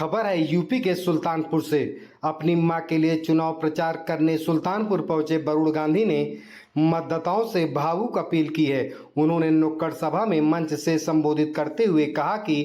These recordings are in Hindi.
खबर है यूपी के सुल्तानपुर से। अपनी मां के लिए चुनाव प्रचार करने सुल्तानपुर पहुंचे वरुण गांधी ने मतदाताओं से भावुक अपील की है। उन्होंने नुक्कड़ सभा में मंच से संबोधित करते हुए कहा कि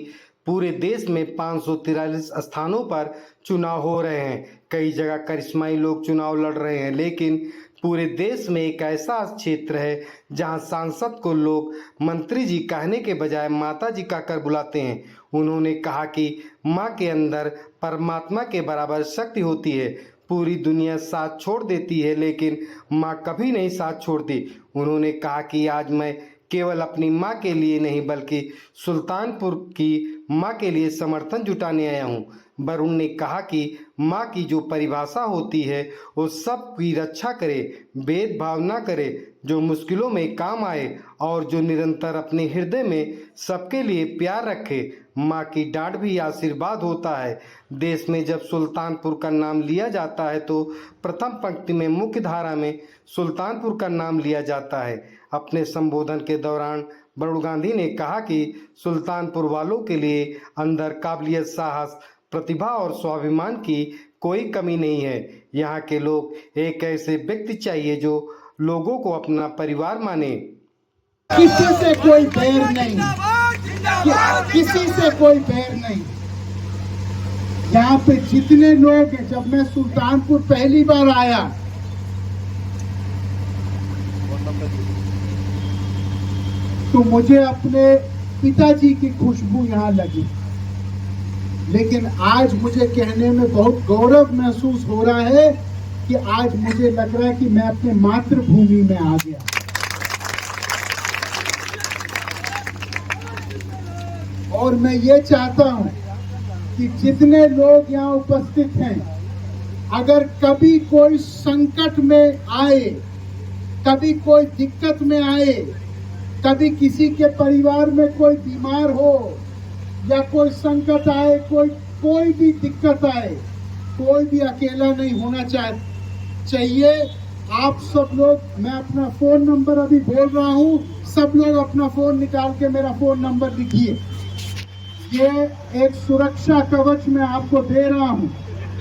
पूरे देश में 543 स्थानों पर चुनाव हो रहे हैं। कई जगह करिश्माई लोग चुनाव लड़ रहे हैं, लेकिन पूरे देश में एक ऐसा क्षेत्र है जहां सांसद को लोग मंत्री जी कहने के बजाय माता जी कहकर बुलाते हैं। उन्होंने कहा कि मां के अंदर परमात्मा के बराबर शक्ति होती है। पूरी दुनिया साथ छोड़ देती है, लेकिन मां कभी नहीं साथ छोड़ती। उन्होंने कहा कि आज मैं केवल अपनी मां के लिए नहीं बल्कि सुल्तानपुर की मां के लिए समर्थन जुटाने आया हूं। वरुण ने कहा कि मां की जो परिभाषा होती है वो सबकी रक्षा करे, भेदभाव न करे, जो मुश्किलों में काम आए और जो निरंतर अपने हृदय में सबके लिए प्यार रखे। मां की डांट भी आशीर्वाद होता है। देश में जब सुल्तानपुर का नाम लिया जाता है तो प्रथम पंक्ति में मुख्य धारा में सुल्तानपुर का नाम लिया जाता है। अपने संबोधन के दौरान वरुण गांधी ने कहा कि सुल्तानपुर वालों के लिए अंदर काबिलियत, साहस, प्रतिभा और स्वाभिमान की कोई कमी नहीं है। यहाँ के लोग एक ऐसे व्यक्ति चाहिए जो लोगों को अपना परिवार माने। किसी से कोई बैर नहीं, किसी से कोई बैर नहीं। यहाँ पे जितने लोग हैं, जब मैं सुल्तानपुर पहली बार आया तो मुझे अपने पिताजी की खुशबू यहाँ लगी, लेकिन आज मुझे कहने में बहुत गौरव महसूस हो रहा है कि आज मुझे लग रहा है कि मैं अपने मातृभूमि में आ गया। और मैं ये चाहता हूं कि जितने लोग यहाँ उपस्थित हैं, अगर कभी कोई संकट में आए, कभी कोई दिक्कत में आए, कभी किसी के परिवार में कोई बीमार हो या कोई संकट आए, कोई भी दिक्कत आए, कोई भी अकेला नहीं होना चाहिए। आप सब लोग, मैं अपना फोन नंबर अभी बोल रहा हूं, सब लोग अपना फोन निकाल के मेरा फोन नंबर लिखिए। ये एक सुरक्षा कवच मैं आपको दे रहा हूं।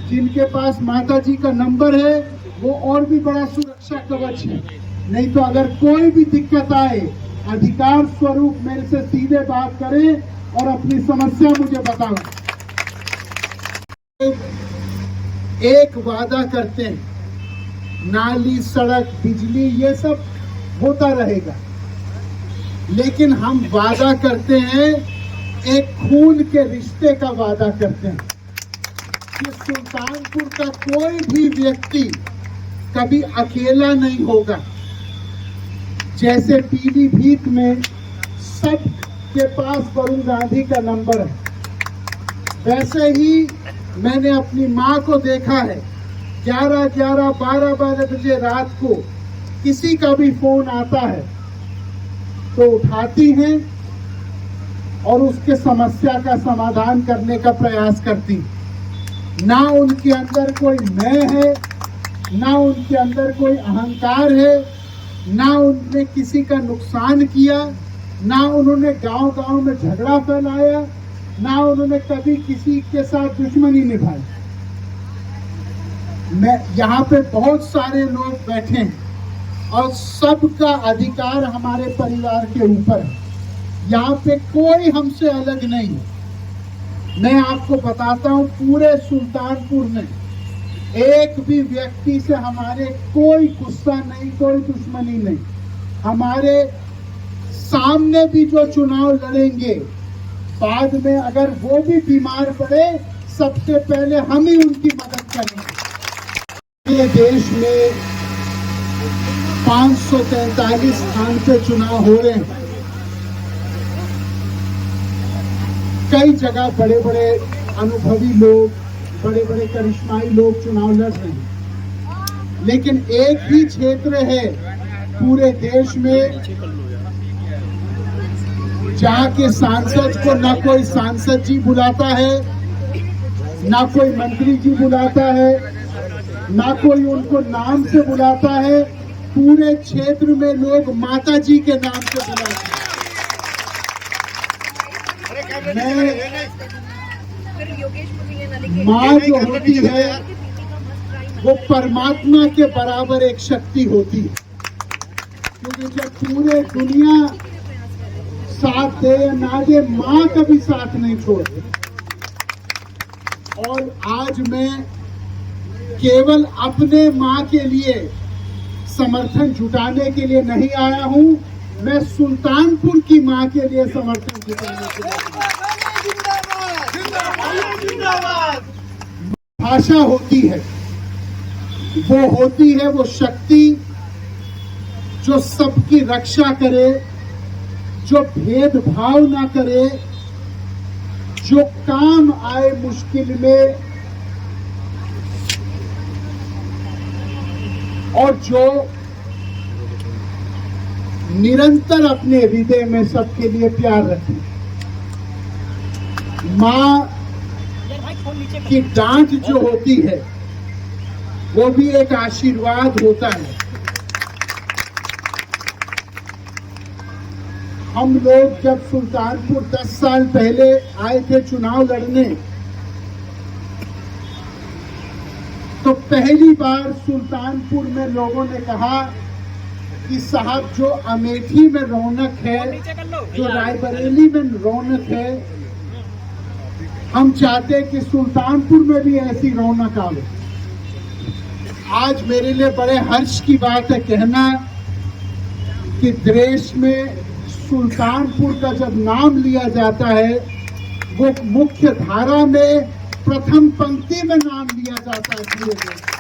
जिनके पास माता जी का नंबर है वो और भी बड़ा सुरक्षा कवच है। नहीं तो अगर कोई भी दिक्कत आए, अधिकार स्वरूप मेरे से सीधे बात करें और अपनी समस्या मुझे बताओ। एक वादा करते हैं, नाली, सड़क, बिजली ये सब होता रहेगा, लेकिन हम वादा करते हैं, एक खून के रिश्ते का वादा करते हैं कि सुल्तानपुर का कोई भी व्यक्ति कभी अकेला नहीं होगा। जैसे पीलीभीत में सब के पास वरुण गांधी का नंबर है, वैसे ही मैंने अपनी माँ को देखा है। 11-11, 12-12 बजे रात को किसी का भी फोन आता है तो उठाती हैं और उसके समस्या का समाधान करने का प्रयास करती। ना उनके अंदर कोई मैं है, ना उनके अंदर कोई अहंकार है, ना उन्होंने किसी का नुकसान किया, ना उन्होंने गांव-गांव में झगड़ा फैलाया, ना उन्होंने कभी किसी के साथ दुश्मनी निभाई। मैं यहाँ पे बहुत सारे लोग बैठे हैं और सबका अधिकार हमारे परिवार के ऊपर है। यहाँ पे कोई हमसे अलग नहीं। मैं आपको बताता हूँ, पूरे सुल्तानपुर में एक भी व्यक्ति से हमारे कोई गुस्सा नहीं, कोई दुश्मनी नहीं। हमारे सामने भी जो चुनाव लड़ेंगे, बाद में अगर वो भी बीमार पड़े, सबसे पहले हम ही उनकी मदद करेंगे। ये देश में 543 स्थान पे चुनाव हो रहे हैं। कई जगह बड़े बड़े अनुभवी लोग, बड़े बड़े करिश्माई लोग चुनाव लड़ रहे हैं, लेकिन एक ही क्षेत्र है पूरे देश में जहाँ के सांसद को ना कोई सांसद जी बुलाता है, ना कोई मंत्री जी बुलाता है, ना कोई उनको नाम से बुलाता है। पूरे क्षेत्र में लोग माता जी के नाम से बुलाते हैं। मैं माँ जो होती है वो परमात्मा के बराबर एक शक्ति होती है, क्योंकि जब पूरे दुनिया साथ दे या ना दे, माँ कभी साथ नहीं छोड़ती। और आज मैं केवल अपने माँ के लिए समर्थन जुटाने के लिए नहीं आया हूँ, मैं सुल्तानपुर की माँ के लिए समर्थन जुटाने के लिए। भाषा होती है, वो होती है वो शक्ति जो सबकी रक्षा करे, जो भेदभाव ना करे, जो काम आए मुश्किल में, और जो निरंतर अपने हृदय में सबके लिए प्यार रखे। माँ की डांट जो होती है वो भी एक आशीर्वाद होता है। हम लोग जब सुल्तानपुर 10 साल पहले आए थे चुनाव लड़ने, तो पहली बार सुल्तानपुर में लोगों ने कहा कि साहब जो अमेठी में रौनक है, जो रायबरेली में रौनक है, हम चाहते हैं कि सुल्तानपुर में भी ऐसी रौनक आवे। आज मेरे लिए बड़े हर्ष की बात है कहना कि देश में सुल्तानपुर का जब नाम लिया जाता है, वो मुख्य धारा में प्रथम पंक्ति में नाम लिया जाता है।